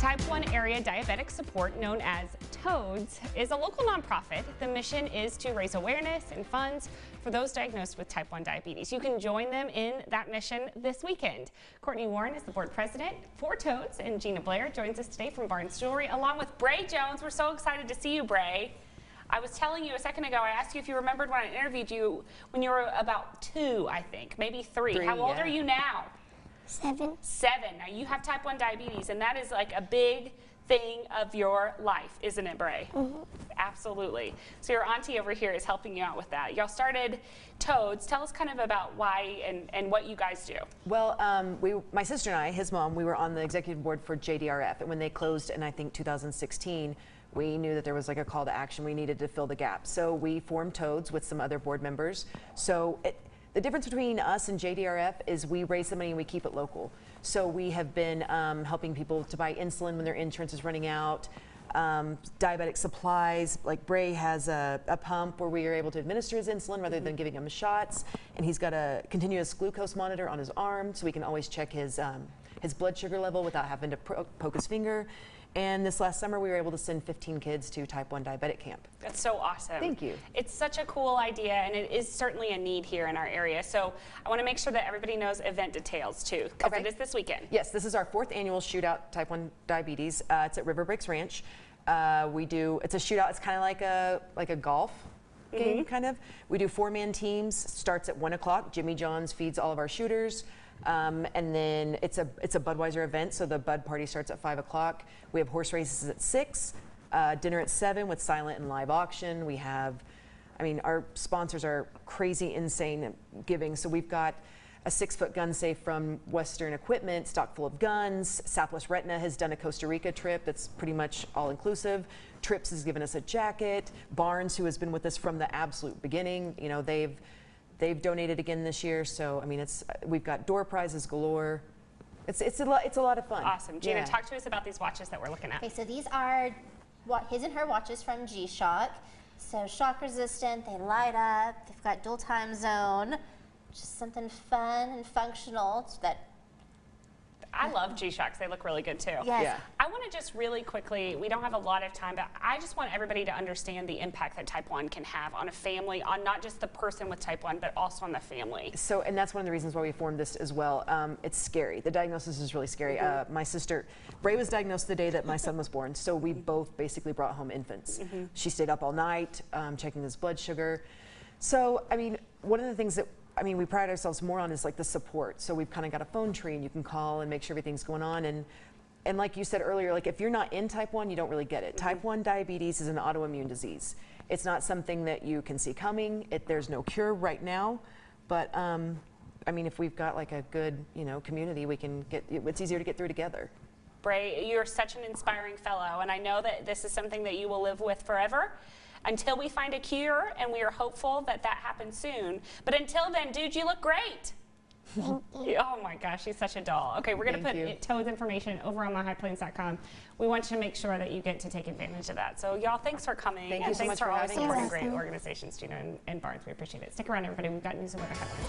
Type 1 Area Diabetic Support, known as TOADS, is a local nonprofit. The mission is to raise awareness and funds for those diagnosed with type 1 diabetes. You can join them in that mission this weekend. Courtney Warren is the board president for TOADS, and Gina Blair joins us today from Barnes Jewelry, along with Bray Jones. We're so excited to see you, Bray. I was telling you a second ago, I asked you if you remembered when I interviewed you when you were about 2, I think, maybe 3. How old are you now? 7. 7. Now you have type 1 diabetes, and that is like a big thing of your life, isn't it, Bray? Mm-hmm. Absolutely. So your auntie over here is helping you out with that. Y'all started TOADS. Tell us kind of about why and what you guys do. Well, my sister and I, his mom, we were on the executive board for JDRF, and when they closed in, I think, 2016, we knew that there was like a call to action. We needed to fill the gap. So we formed TOADS with some other board members. So the difference between us and JDRF is we raise the money and we keep it local. So we have been helping people to buy insulin when their insurance is running out, diabetic supplies. Like Bray has a pump where we are able to administer his insulin rather than giving him shots. And he's got a continuous glucose monitor on his arm, so we can always check his blood sugar level without having to poke his finger. And this last summer, we were able to send 15 kids to type 1 diabetic camp. That's so awesome. Thank you. It's such a cool idea, and it is certainly a need here in our area. So I want to make sure that everybody knows event details, too, because it is this weekend. Yes, this is our 4th annual shootout type 1 diabetes. It's at River Breaks Ranch. It's a shootout. It's kind of like a golf game, kind of. We do 4-man teams. Starts at 1 o'clock. Jimmy John's feeds all of our shooters. And then it's a Budweiser event, so the Bud party starts at 5 o'clock. We have horse races at 6, dinner at 7 with silent and live auction. We have, our sponsors are crazy, insane giving. So we've got a 6-foot gun safe from Western Equipment, stock full of guns. Southwest Retina has done a Costa Rica trip that's pretty much all inclusive. Trips has given us a jacket. Barnes, who has been with us from the absolute beginning, they've donated again this year, so we've got door prizes galore. It's a lot of fun. Awesome. Gina, talk to us about these watches that we're looking at. Okay, so these are his and her watches from G-Shock. So shock resistant, they light up, they've got dual time zone, just something fun and functional that I love G-Shocks. They look really good, too. Yes. Yeah. I want to just really quickly, we don't have a lot of time, but I just want everybody to understand the impact that type 1 can have on a family, on not just the person with type 1, but also on the family. So, and that's one of the reasons why we formed this as well. It's scary. The diagnosis is really scary. My sister, Bray, was diagnosed the day that my son was born, so we both basically brought home infants. She stayed up all night, checking his blood sugar. So, one of the things that we pride ourselves more on is like the support. So we've kind of got a phone tree and you can call and make sure everything's going on. And like you said earlier, like if you're not in type 1, you don't really get it. Type 1 diabetes is an autoimmune disease. It's not something that you can see coming. There's no cure right now. But if we've got like a good, community, it's easier to get through together. Bray, you're such an inspiring fellow, and I know that this is something that you will live with forever until we find a cure, and we are hopeful that happens soon. But until then, dude, you look great. Oh my gosh, she's such a doll. Okay, we're going to put TOADS information over on myhighplains.com. We want you to make sure that you get to take advantage of that. So y'all, thanks for coming. Thank you so much for always having us. supporting great organizations, Gina and Barnes. We appreciate it. Stick around, everybody. We've got news and weather happening.